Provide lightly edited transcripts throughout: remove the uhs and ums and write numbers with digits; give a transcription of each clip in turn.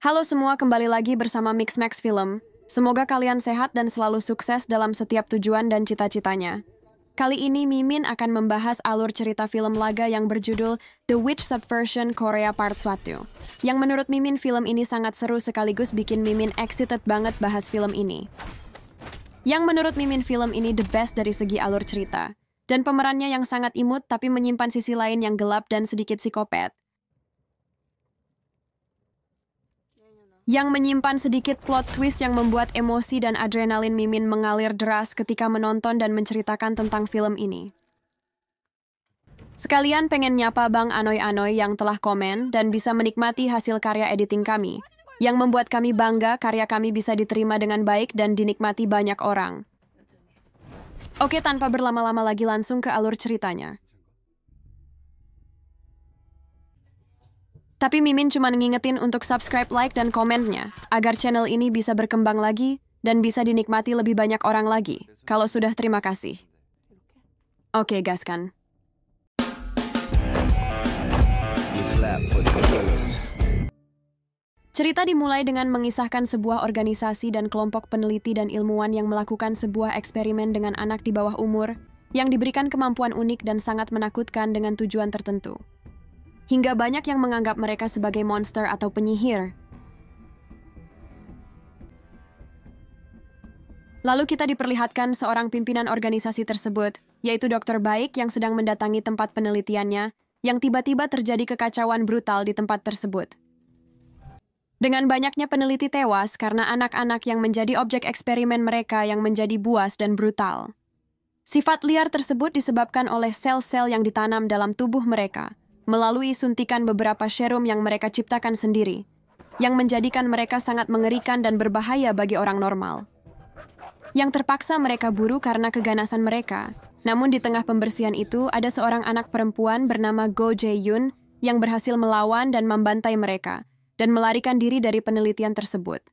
Halo semua, kembali lagi bersama Mix Max Film. Semoga kalian sehat dan selalu sukses dalam setiap tujuan dan cita-citanya. Kali ini Mimin akan membahas alur cerita film laga yang berjudul The Witch Subversion Korea Part 1. Yang menurut Mimin film ini sangat seru sekaligus bikin Mimin excited banget bahas film ini. Yang menurut Mimin film ini the best dari segi alur cerita. Dan pemerannya yang sangat imut tapi menyimpan sisi lain yang gelap dan sedikit psikopat. Yang menyimpan sedikit plot twist yang membuat emosi dan adrenalin Mimin mengalir deras ketika menonton dan menceritakan tentang film ini. Sekalian pengen nyapa Bang Anoy-Anoy yang telah komen dan bisa menikmati hasil karya editing kami, yang membuat kami bangga karya kami bisa diterima dengan baik dan dinikmati banyak orang. Oke, tanpa berlama-lama lagi langsung ke alur ceritanya. Tapi Mimin cuma ngingetin untuk subscribe, like, dan komennya, agar channel ini bisa berkembang lagi dan bisa dinikmati lebih banyak orang lagi. Kalau sudah, terima kasih. Oke, gaskan. Cerita dimulai dengan mengisahkan sebuah organisasi dan kelompok peneliti dan ilmuwan yang melakukan sebuah eksperimen dengan anak di bawah umur yang diberikan kemampuan unik dan sangat menakutkan dengan tujuan tertentu. Hingga banyak yang menganggap mereka sebagai monster atau penyihir. Lalu kita diperlihatkan seorang pimpinan organisasi tersebut, yaitu Dokter Baik yang sedang mendatangi tempat penelitiannya, yang tiba-tiba terjadi kekacauan brutal di tempat tersebut. Dengan banyaknya peneliti tewas karena anak-anak yang menjadi objek eksperimen mereka yang menjadi buas dan brutal. Sifat liar tersebut disebabkan oleh sel-sel yang ditanam dalam tubuh mereka, melalui suntikan beberapa serum yang mereka ciptakan sendiri, yang menjadikan mereka sangat mengerikan dan berbahaya bagi orang normal. Yang terpaksa mereka buru karena keganasan mereka. Namun di tengah pembersihan itu ada seorang anak perempuan bernama Go Jae-yoon yang berhasil melawan dan membantai mereka, dan melarikan diri dari penelitian tersebut.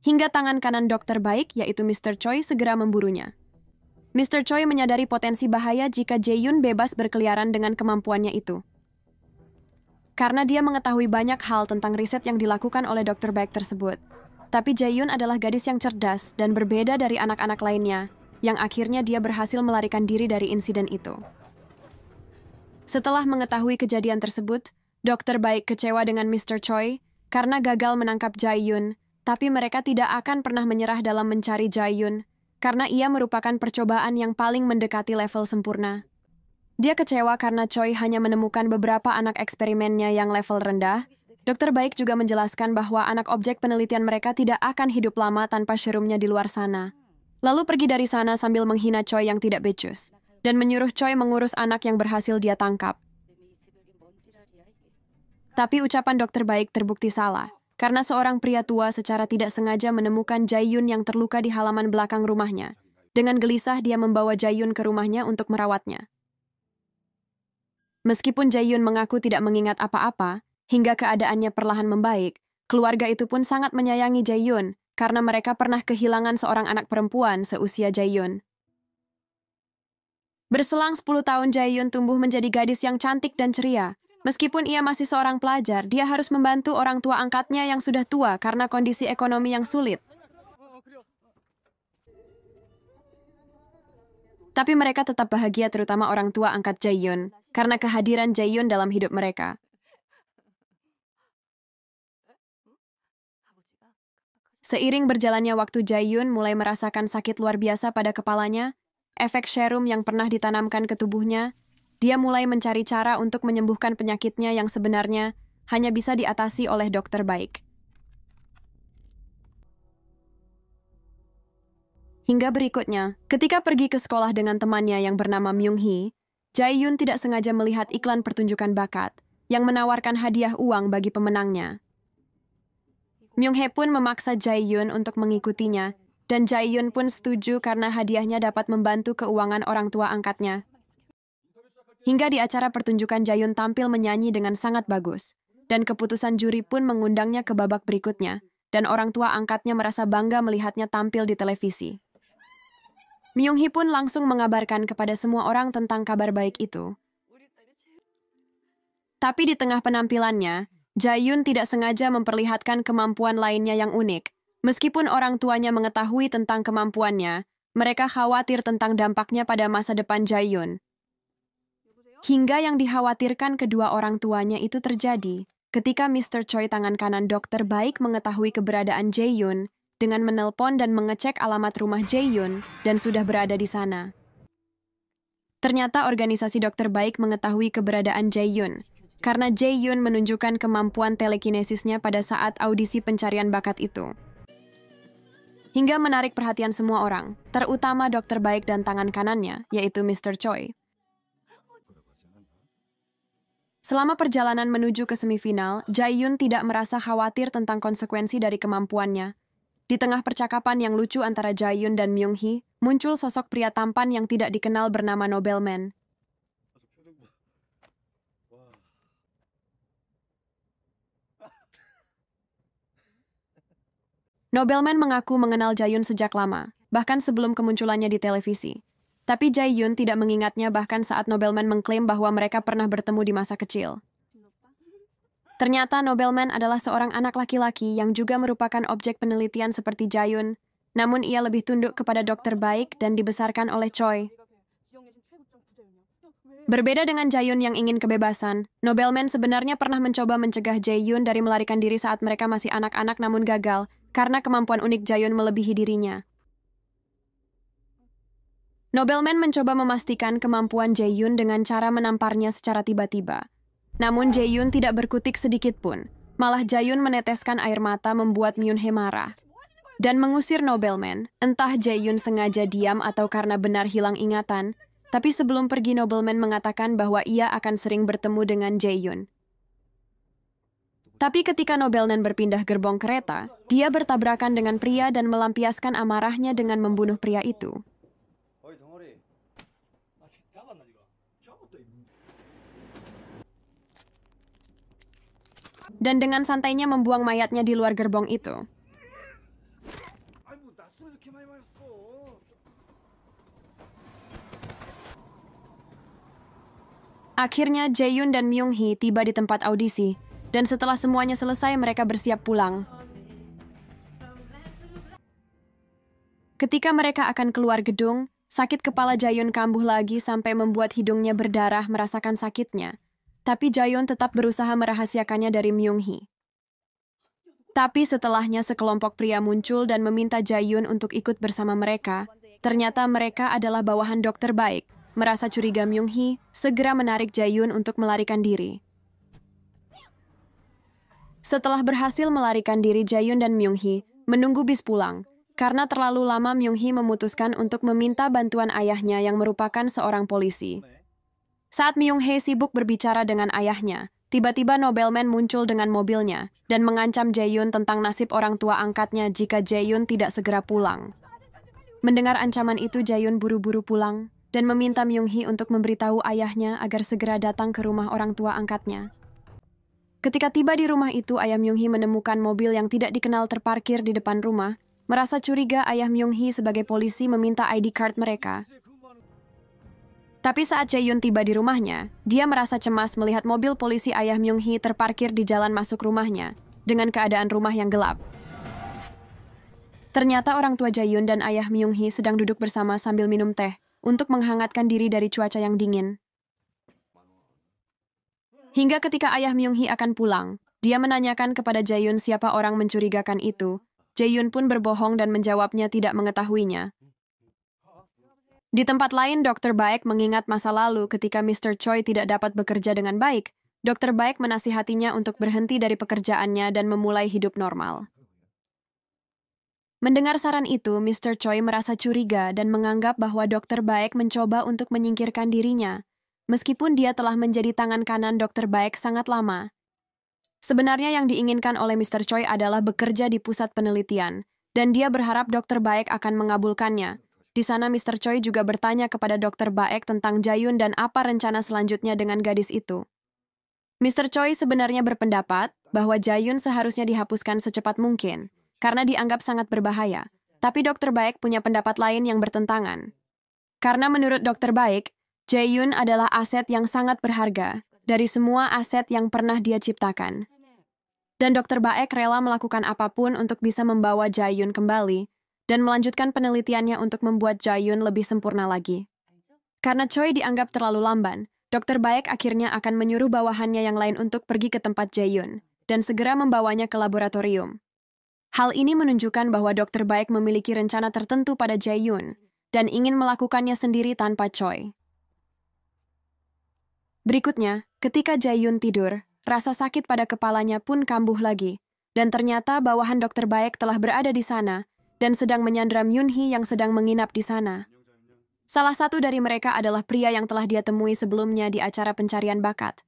Hingga tangan kanan Dokter Baik, yaitu Mr. Choi, segera memburunya. Mr. Choi menyadari potensi bahaya jika Jae-yoon bebas berkeliaran dengan kemampuannya itu. Karena dia mengetahui banyak hal tentang riset yang dilakukan oleh Dr. Baek tersebut. Tapi Jae-yoon adalah gadis yang cerdas dan berbeda dari anak-anak lainnya, yang akhirnya dia berhasil melarikan diri dari insiden itu. Setelah mengetahui kejadian tersebut, Dr. Baek kecewa dengan Mr. Choi karena gagal menangkap Jae-yoon, tapi mereka tidak akan pernah menyerah dalam mencari Jae-yoon, karena ia merupakan percobaan yang paling mendekati level sempurna. Dia kecewa karena Choi hanya menemukan beberapa anak eksperimennya yang level rendah. Dokter Baik juga menjelaskan bahwa anak objek penelitian mereka tidak akan hidup lama tanpa serumnya di luar sana. Lalu pergi dari sana sambil menghina Choi yang tidak becus, dan menyuruh Choi mengurus anak yang berhasil dia tangkap. Tapi ucapan Dokter Baik terbukti salah. Karena seorang pria tua secara tidak sengaja menemukan Jae-yoon yang terluka di halaman belakang rumahnya. Dengan gelisah dia membawa Jae-yoon ke rumahnya untuk merawatnya. Meskipun Jae-yoon mengaku tidak mengingat apa-apa, hingga keadaannya perlahan membaik, keluarga itu pun sangat menyayangi Jae-yoon karena mereka pernah kehilangan seorang anak perempuan seusia Jae-yoon. Berselang 10 tahun Jae-yoon tumbuh menjadi gadis yang cantik dan ceria. Meskipun ia masih seorang pelajar, dia harus membantu orang tua angkatnya yang sudah tua karena kondisi ekonomi yang sulit. Tapi mereka tetap bahagia, terutama orang tua angkat Jae-yoon, karena kehadiran Jae-yoon dalam hidup mereka. Seiring berjalannya waktu, Jae-yoon mulai merasakan sakit luar biasa pada kepalanya, efek serum yang pernah ditanamkan ke tubuhnya. Dia mulai mencari cara untuk menyembuhkan penyakitnya yang sebenarnya hanya bisa diatasi oleh Dokter Baik. Hingga berikutnya, ketika pergi ke sekolah dengan temannya yang bernama Myung-hee, Jae-yoon tidak sengaja melihat iklan pertunjukan bakat yang menawarkan hadiah uang bagi pemenangnya. Myung-hee pun memaksa Jae-yoon untuk mengikutinya, dan Jae-yoon pun setuju karena hadiahnya dapat membantu keuangan orang tua angkatnya. Hingga di acara pertunjukan Jae-yoon tampil menyanyi dengan sangat bagus, dan keputusan juri pun mengundangnya ke babak berikutnya, dan orang tua angkatnya merasa bangga melihatnya tampil di televisi. Myung-hee pun langsung mengabarkan kepada semua orang tentang kabar baik itu. Tapi di tengah penampilannya, Jae-yun tidak sengaja memperlihatkan kemampuan lainnya yang unik. Meskipun orang tuanya mengetahui tentang kemampuannya, mereka khawatir tentang dampaknya pada masa depan Jae-yun. Hingga yang dikhawatirkan kedua orang tuanya itu terjadi ketika Mr. Choi tangan kanan dokter baik mengetahui keberadaan Jae-yun dengan menelpon dan mengecek alamat rumah Jae-yun dan sudah berada di sana. Ternyata organisasi dokter baik mengetahui keberadaan Jae-yun karena Jae-yun menunjukkan kemampuan telekinesisnya pada saat audisi pencarian bakat itu. Hingga menarik perhatian semua orang, terutama dokter baik dan tangan kanannya, yaitu Mr. Choi. Selama perjalanan menuju ke semifinal, Jae-yun tidak merasa khawatir tentang konsekuensi dari kemampuannya. Di tengah percakapan yang lucu antara Jae-yun dan Myung-hee, muncul sosok pria tampan yang tidak dikenal bernama Nobelman. Nobelman mengaku mengenal Jae-yun sejak lama, bahkan sebelum kemunculannya di televisi. Tapi Jae-yun tidak mengingatnya bahkan saat Nobelman mengklaim bahwa mereka pernah bertemu di masa kecil. Ternyata Nobelman adalah seorang anak laki-laki yang juga merupakan objek penelitian seperti Jae-yun, namun ia lebih tunduk kepada dokter baik dan dibesarkan oleh Choi. Berbeda dengan Jae-yun yang ingin kebebasan, Nobelman sebenarnya pernah mencoba mencegah Jae-yun dari melarikan diri saat mereka masih anak-anak namun gagal, karena kemampuan unik Jae-yun melebihi dirinya. Nobelman mencoba memastikan kemampuan Jae-yun dengan cara menamparnya secara tiba-tiba. Namun Jae-yun tidak berkutik sedikit pun. Malah Jae-yun meneteskan air mata membuat Myung-hee marah. Dan mengusir Nobelman, entah Jae-yun sengaja diam atau karena benar hilang ingatan, tapi sebelum pergi Nobelman mengatakan bahwa ia akan sering bertemu dengan Jae-yun. Tapi ketika Nobelman berpindah gerbong kereta, dia bertabrakan dengan pria dan melampiaskan amarahnya dengan membunuh pria itu. Dan dengan santainya membuang mayatnya di luar gerbong itu. Akhirnya Jae-yun dan Myung-hee tiba di tempat audisi, dan setelah semuanya selesai mereka bersiap pulang. Ketika mereka akan keluar gedung, sakit kepala Jae-yun kambuh lagi sampai membuat hidungnya berdarah merasakan sakitnya. Tapi Jae-yun tetap berusaha merahasiakannya dari Myung-hee. Tapi setelahnya sekelompok pria muncul dan meminta Jae-yun untuk ikut bersama mereka. Ternyata mereka adalah bawahan dokter baik. Merasa curiga Myung-hee, segera menarik Jae-yun untuk melarikan diri. Setelah berhasil melarikan diri, Jae-yun dan Myung-hee menunggu bis pulang. Karena terlalu lama, Myung-hee memutuskan untuk meminta bantuan ayahnya yang merupakan seorang polisi. Saat Myung-hee sibuk berbicara dengan ayahnya, tiba-tiba Nobelman muncul dengan mobilnya dan mengancam Jae-yun tentang nasib orang tua angkatnya jika Jae-yun tidak segera pulang. Mendengar ancaman itu, Jae-yun buru-buru pulang dan meminta Myung-hee untuk memberitahu ayahnya agar segera datang ke rumah orang tua angkatnya. Ketika tiba di rumah itu, ayah Myung-hee menemukan mobil yang tidak dikenal terparkir di depan rumah. Merasa curiga, ayah Myung-hee sebagai polisi meminta ID card mereka. Tapi saat Jae-yun tiba di rumahnya, dia merasa cemas melihat mobil polisi ayah Myung-hee terparkir di jalan masuk rumahnya, dengan keadaan rumah yang gelap. Ternyata orang tua Jae-yun dan ayah Myung-hee sedang duduk bersama sambil minum teh, untuk menghangatkan diri dari cuaca yang dingin. Hingga ketika ayah Myung-hee akan pulang, dia menanyakan kepada Jae-yun siapa orang mencurigakan itu. Jae-yun pun berbohong dan menjawabnya tidak mengetahuinya. Di tempat lain, Dr. Baek mengingat masa lalu ketika Mr. Choi tidak dapat bekerja dengan baik. Dr. Baek menasihatinya untuk berhenti dari pekerjaannya dan memulai hidup normal. Mendengar saran itu, Mr. Choi merasa curiga dan menganggap bahwa Dr. Baek mencoba untuk menyingkirkan dirinya. Meskipun dia telah menjadi tangan kanan Dr. Baek sangat lama. Sebenarnya yang diinginkan oleh Mr. Choi adalah bekerja di pusat penelitian, dan dia berharap Dr. Baek akan mengabulkannya. Di sana Mr. Choi juga bertanya kepada Dr. Baek tentang Jae-yun dan apa rencana selanjutnya dengan gadis itu. Mr. Choi sebenarnya berpendapat bahwa Jae-yun seharusnya dihapuskan secepat mungkin, karena dianggap sangat berbahaya. Tapi Dr. Baek punya pendapat lain yang bertentangan. Karena menurut Dr. Baek, Jae-yun adalah aset yang sangat berharga dari semua aset yang pernah dia ciptakan. Dan Dr. Baek rela melakukan apapun untuk bisa membawa Jae-yun kembali dan melanjutkan penelitiannya untuk membuat Jae-yun lebih sempurna lagi. Karena Choi dianggap terlalu lamban, Dr. Baek akhirnya akan menyuruh bawahannya yang lain untuk pergi ke tempat Jae-yun dan segera membawanya ke laboratorium. Hal ini menunjukkan bahwa Dr. Baek memiliki rencana tertentu pada Jae-yun dan ingin melakukannya sendiri tanpa Choi. Berikutnya, ketika Jae-yun tidur, rasa sakit pada kepalanya pun kambuh lagi, dan ternyata bawahan Dr. Baek telah berada di sana dan sedang menyandra Myun-hee yang sedang menginap di sana. Salah satu dari mereka adalah pria yang telah dia temui sebelumnya di acara pencarian bakat.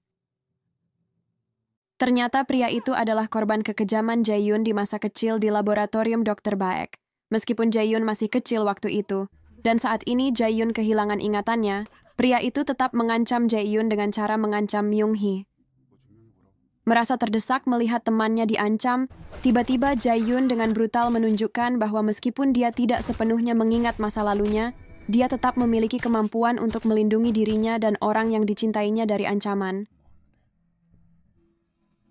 Ternyata pria itu adalah korban kekejaman Jae-yun di masa kecil di laboratorium Dr. Baek. Meskipun Jae-yun masih kecil waktu itu, dan saat ini Jae-yun kehilangan ingatannya, pria itu tetap mengancam Jae-yun dengan cara mengancam Myung-hee. Merasa terdesak melihat temannya diancam, tiba-tiba Jae-yun dengan brutal menunjukkan bahwa meskipun dia tidak sepenuhnya mengingat masa lalunya, dia tetap memiliki kemampuan untuk melindungi dirinya dan orang yang dicintainya dari ancaman.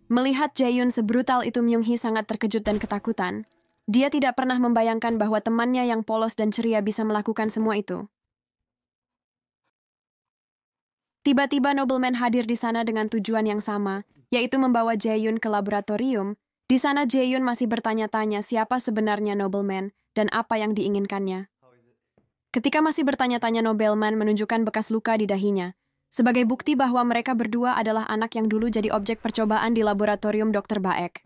Melihat Jae-yun sebrutal itu, Myung-hee sangat terkejut dan ketakutan. Dia tidak pernah membayangkan bahwa temannya yang polos dan ceria bisa melakukan semua itu. Tiba-tiba nobleman hadir di sana dengan tujuan yang sama, yaitu membawa Jae-yun ke laboratorium. Di sana Jae-yun masih bertanya-tanya siapa sebenarnya nobleman dan apa yang diinginkannya. Ketika masih bertanya-tanya, nobleman menunjukkan bekas luka di dahinya, sebagai bukti bahwa mereka berdua adalah anak yang dulu jadi objek percobaan di laboratorium Dr. Baek.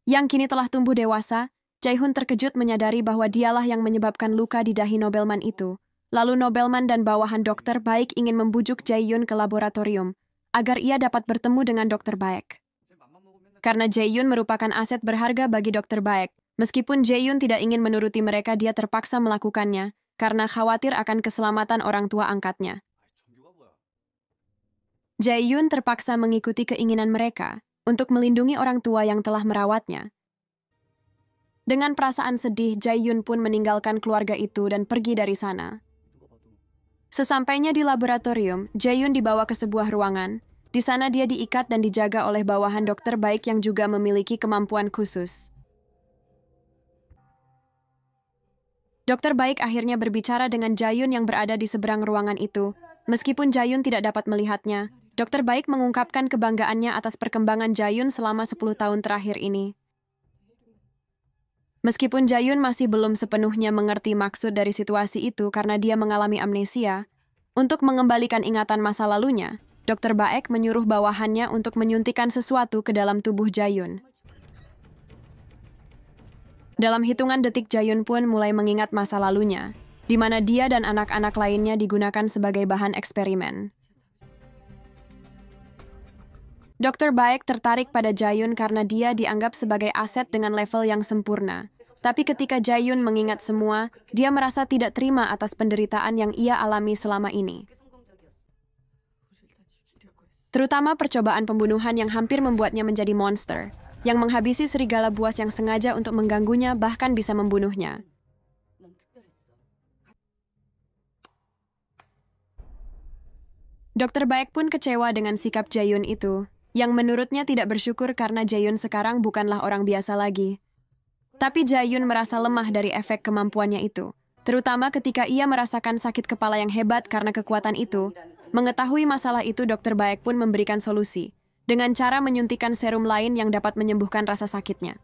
Yang kini telah tumbuh dewasa, Jae-hun terkejut menyadari bahwa dialah yang menyebabkan luka di dahi nobleman itu. Lalu nobleman dan bawahan Dr. Baek ingin membujuk Jae-yun ke laboratorium, agar ia dapat bertemu dengan Dr. Baek. Karena Jae-yun merupakan aset berharga bagi Dr. Baek, meskipun Jae-yun tidak ingin menuruti mereka, dia terpaksa melakukannya, karena khawatir akan keselamatan orang tua angkatnya. Jae-yun terpaksa mengikuti keinginan mereka untuk melindungi orang tua yang telah merawatnya. Dengan perasaan sedih, Jae-yun pun meninggalkan keluarga itu dan pergi dari sana. Sesampainya di laboratorium, Jae-yun dibawa ke sebuah ruangan. Di sana dia diikat dan dijaga oleh bawahan Dr. Baek yang juga memiliki kemampuan khusus. Dr. Baek akhirnya berbicara dengan Jae-yun yang berada di seberang ruangan itu. Meskipun Jae-yun tidak dapat melihatnya, Dr. Baek mengungkapkan kebanggaannya atas perkembangan Jae-yun selama 10 tahun terakhir ini. Meskipun Jae-yun masih belum sepenuhnya mengerti maksud dari situasi itu karena dia mengalami amnesia, untuk mengembalikan ingatan masa lalunya, Dr. Baek menyuruh bawahannya untuk menyuntikkan sesuatu ke dalam tubuh Jae-yun. Dalam hitungan detik, Jae-yun pun mulai mengingat masa lalunya, di mana dia dan anak-anak lainnya digunakan sebagai bahan eksperimen. Dr. Baek tertarik pada Jae-yun karena dia dianggap sebagai aset dengan level yang sempurna. Tapi ketika Jae-yun mengingat semua, dia merasa tidak terima atas penderitaan yang ia alami selama ini. Terutama percobaan pembunuhan yang hampir membuatnya menjadi monster, yang menghabisi serigala buas yang sengaja untuk mengganggunya bahkan bisa membunuhnya. Dr. Baek pun kecewa dengan sikap Jae-yun itu, yang menurutnya tidak bersyukur karena Jae-yun sekarang bukanlah orang biasa lagi. Tapi Jae-yun merasa lemah dari efek kemampuannya itu, terutama ketika ia merasakan sakit kepala yang hebat karena kekuatan itu. Mengetahui masalah itu, Dr. Baek pun memberikan solusi, dengan cara menyuntikkan serum lain yang dapat menyembuhkan rasa sakitnya.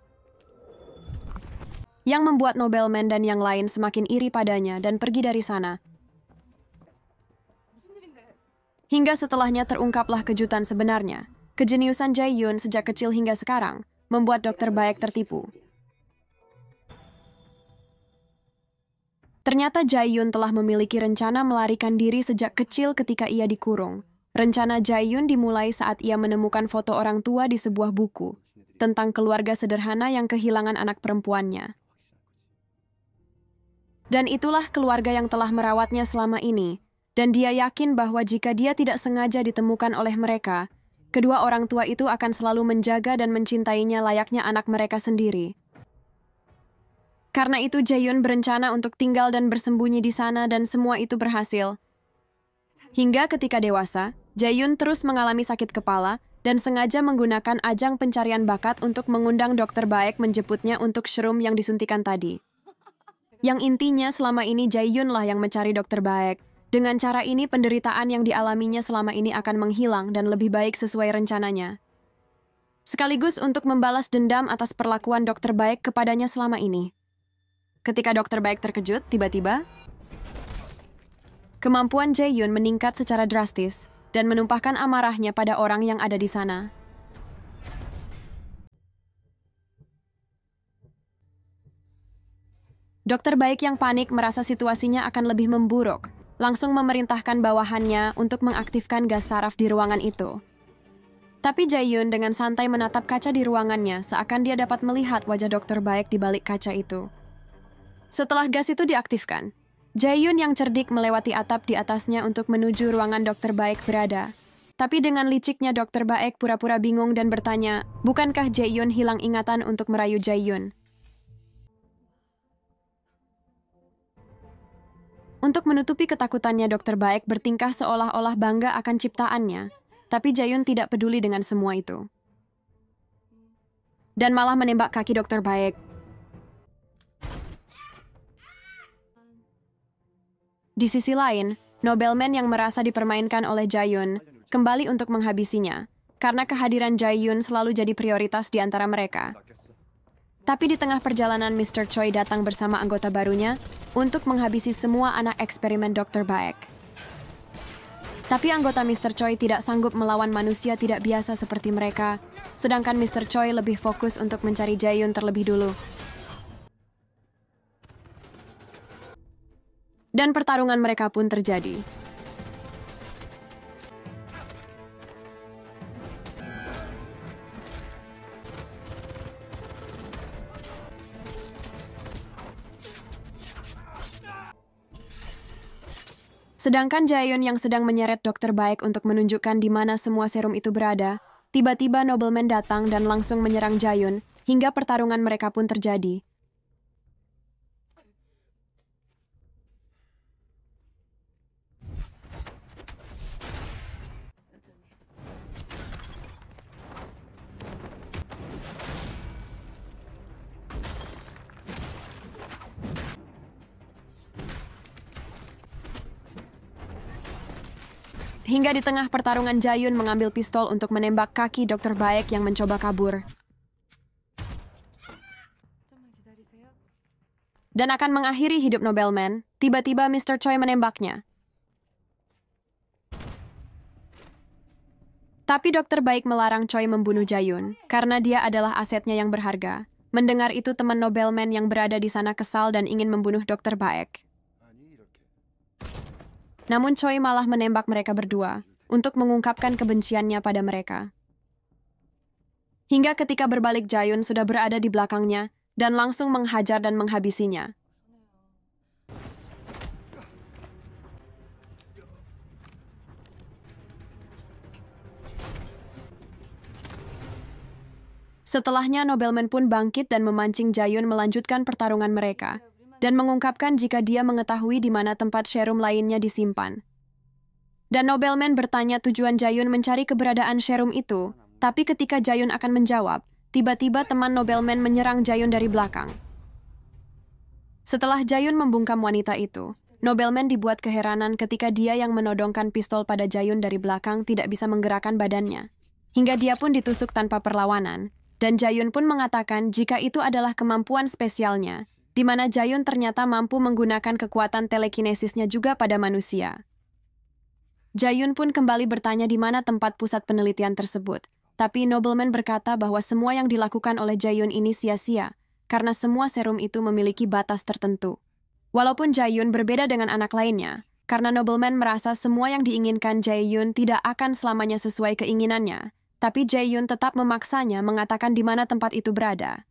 Yang membuat nobleman dan yang lain semakin iri padanya dan pergi dari sana. Hingga setelahnya terungkaplah kejutan sebenarnya. Kejeniusan Jae-yun sejak kecil hingga sekarang membuat Dr. Baek tertipu. Ternyata Jae-yun telah memiliki rencana melarikan diri sejak kecil ketika ia dikurung. Rencana Jae-yun dimulai saat ia menemukan foto orang tua di sebuah buku tentang keluarga sederhana yang kehilangan anak perempuannya. Dan itulah keluarga yang telah merawatnya selama ini. Dan dia yakin bahwa jika dia tidak sengaja ditemukan oleh mereka, kedua orang tua itu akan selalu menjaga dan mencintainya layaknya anak mereka sendiri. Karena itu Jae-yun berencana untuk tinggal dan bersembunyi di sana dan semua itu berhasil. Hingga ketika dewasa, Jae-yun terus mengalami sakit kepala dan sengaja menggunakan ajang pencarian bakat untuk mengundang Dokter Baek menjemputnya untuk serum yang disuntikan tadi. Yang intinya selama ini Jae-yun lah yang mencari Dokter Baek. Dengan cara ini penderitaan yang dialaminya selama ini akan menghilang dan lebih baik sesuai rencananya. Sekaligus untuk membalas dendam atas perlakuan Dokter Baek kepadanya selama ini. Ketika Dokter Baek terkejut, tiba-tiba kemampuan Jae-yun meningkat secara drastis dan menumpahkan amarahnya pada orang yang ada di sana. Dokter Baek yang panik merasa situasinya akan lebih memburuk, langsung memerintahkan bawahannya untuk mengaktifkan gas saraf di ruangan itu. Tapi Jae-yun dengan santai menatap kaca di ruangannya seakan dia dapat melihat wajah Dokter Baek di balik kaca itu. Setelah gas itu diaktifkan, Jae-yun yang cerdik melewati atap di atasnya untuk menuju ruangan Dokter Baek berada. Tapi dengan liciknya Dokter Baek pura-pura bingung dan bertanya, bukankah Jae-yun hilang ingatan untuk merayu Jae-yun? Untuk menutupi ketakutannya, Dokter Baek bertingkah seolah-olah bangga akan ciptaannya, tapi Jae-yun tidak peduli dengan semua itu. Dan malah menembak kaki Dokter Baek. Di sisi lain, nobleman yang merasa dipermainkan oleh Jae-yun kembali untuk menghabisinya, karena kehadiran Jae-yun selalu jadi prioritas di antara mereka. Tapi di tengah perjalanan, Mr. Choi datang bersama anggota barunya untuk menghabisi semua anak eksperimen Dr. Baek. Tapi anggota Mr. Choi tidak sanggup melawan manusia tidak biasa seperti mereka, sedangkan Mr. Choi lebih fokus untuk mencari Jae-yun terlebih dulu. Dan pertarungan mereka pun terjadi. Sedangkan Jae-yun yang sedang menyeret Dokter Baek untuk menunjukkan di mana semua serum itu berada, tiba-tiba nobleman datang dan langsung menyerang Jae-yun, hingga pertarungan mereka pun terjadi. Hingga di tengah pertarungan Jae-yun mengambil pistol untuk menembak kaki Dokter Baek yang mencoba kabur. Dan akan mengakhiri hidup nobleman, tiba-tiba Mr. Choi menembaknya. Tapi Dokter Baek melarang Choi membunuh Jae-yun, karena dia adalah asetnya yang berharga. Mendengar itu teman nobleman yang berada di sana kesal dan ingin membunuh Dokter Baek. Namun Choi malah menembak mereka berdua untuk mengungkapkan kebenciannya pada mereka. Hingga ketika berbalik Jae-yun sudah berada di belakangnya dan langsung menghajar dan menghabisinya. Setelahnya nobleman pun bangkit dan memancing Jae-yun melanjutkan pertarungan mereka dan mengungkapkan jika dia mengetahui di mana tempat serum lainnya disimpan. Dan nobleman bertanya tujuan Jae-yun mencari keberadaan serum itu, tapi ketika Jae-yun akan menjawab, tiba-tiba teman nobleman menyerang Jae-yun dari belakang. Setelah Jae-yun membungkam wanita itu, nobleman dibuat keheranan ketika dia yang menodongkan pistol pada Jae-yun dari belakang tidak bisa menggerakkan badannya. Hingga dia pun ditusuk tanpa perlawanan, dan Jae-yun pun mengatakan jika itu adalah kemampuan spesialnya, di mana Jae-yun ternyata mampu menggunakan kekuatan telekinesisnya juga pada manusia. Jae-yun pun kembali bertanya di mana tempat pusat penelitian tersebut, tapi nobleman berkata bahwa semua yang dilakukan oleh Jae-yun ini sia-sia, karena semua serum itu memiliki batas tertentu. Walaupun Jae-yun berbeda dengan anak lainnya, karena nobleman merasa semua yang diinginkan Jae-yun tidak akan selamanya sesuai keinginannya, tapi Jae-yun tetap memaksanya mengatakan di mana tempat itu berada.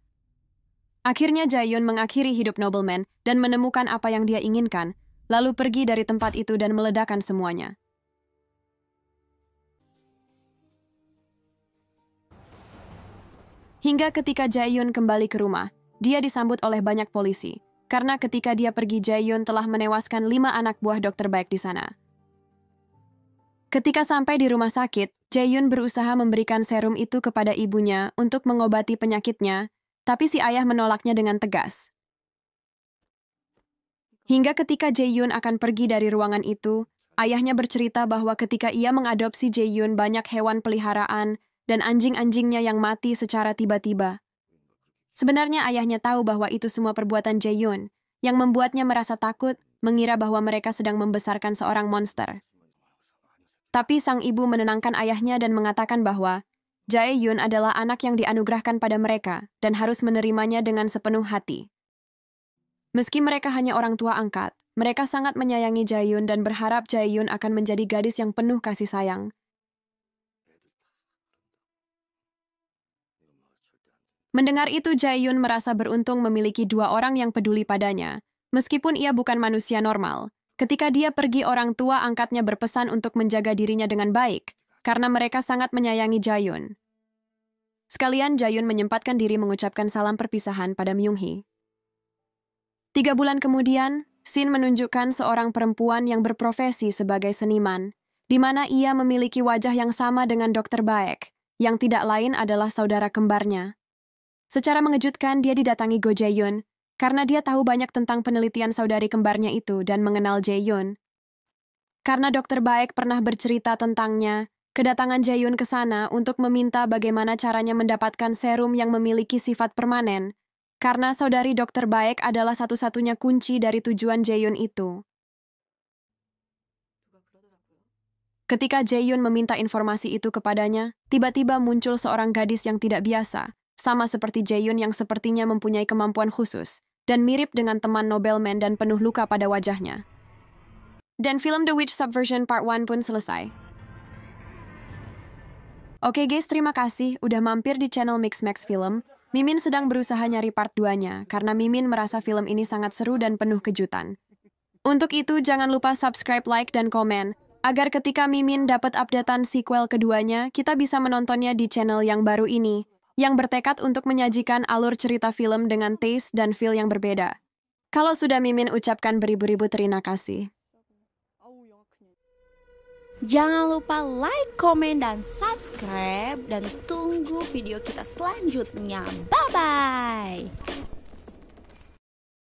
Akhirnya Jae-yun mengakhiri hidup nobleman dan menemukan apa yang dia inginkan, lalu pergi dari tempat itu dan meledakkan semuanya. Hingga ketika Jae-yun kembali ke rumah, dia disambut oleh banyak polisi, karena ketika dia pergi Jae-yun telah menewaskan 5 anak buah Dokter Baek di sana. Ketika sampai di rumah sakit, Jae-yoon berusaha memberikan serum itu kepada ibunya untuk mengobati penyakitnya, tapi si ayah menolaknya dengan tegas. Hingga ketika Jae-yoon akan pergi dari ruangan itu, ayahnya bercerita bahwa ketika ia mengadopsi Jae-yoon banyak hewan peliharaan dan anjing-anjingnya yang mati secara tiba-tiba. Sebenarnya ayahnya tahu bahwa itu semua perbuatan Jae-yoon, yang membuatnya merasa takut, mengira bahwa mereka sedang membesarkan seorang monster. Tapi sang ibu menenangkan ayahnya dan mengatakan bahwa Jae-yoon adalah anak yang dianugerahkan pada mereka dan harus menerimanya dengan sepenuh hati. Meski mereka hanya orang tua angkat, mereka sangat menyayangi Jae-yoon dan berharap Jae-yoon akan menjadi gadis yang penuh kasih sayang. Mendengar itu, Jae-yoon merasa beruntung memiliki dua orang yang peduli padanya, meskipun ia bukan manusia normal. Ketika dia pergi, orang tua angkatnya berpesan untuk menjaga dirinya dengan baik, karena mereka sangat menyayangi Jae-yoon. Sekalian, Jae-yoon menyempatkan diri mengucapkan salam perpisahan pada Myung-hee. 3 bulan kemudian, Shin menunjukkan seorang perempuan yang berprofesi sebagai seniman, di mana ia memiliki wajah yang sama dengan Dr. Baek, yang tidak lain adalah saudara kembarnya. Secara mengejutkan, dia didatangi Go Jae-yoon, karena dia tahu banyak tentang penelitian saudari kembarnya itu dan mengenal Jae-yoon. Karena Dr. Baek pernah bercerita tentangnya, kedatangan Jae-yoon ke sana untuk meminta bagaimana caranya mendapatkan serum yang memiliki sifat permanen, karena saudari Dr. Baek adalah satu-satunya kunci dari tujuan Jae-yoon itu. Ketika Jae-yoon meminta informasi itu kepadanya, tiba-tiba muncul seorang gadis yang tidak biasa, sama seperti Jae-yoon yang sepertinya mempunyai kemampuan khusus, dan mirip dengan teman nobleman dan penuh luka pada wajahnya. Dan film The Witch Subversion Part 1 pun selesai. Oke guys, terima kasih udah mampir di channel Mixmax Film. Mimin sedang berusaha nyari part 2-nya, karena Mimin merasa film ini sangat seru dan penuh kejutan. Untuk itu, jangan lupa subscribe, like, dan komen, agar ketika Mimin dapat updatean sequel keduanya, kita bisa menontonnya di channel yang baru ini, yang bertekad untuk menyajikan alur cerita film dengan taste dan feel yang berbeda. Kalau sudah, Mimin ucapkan beribu-ribu terima kasih. Jangan lupa like, komen, dan subscribe, dan tunggu video kita selanjutnya. Bye-bye!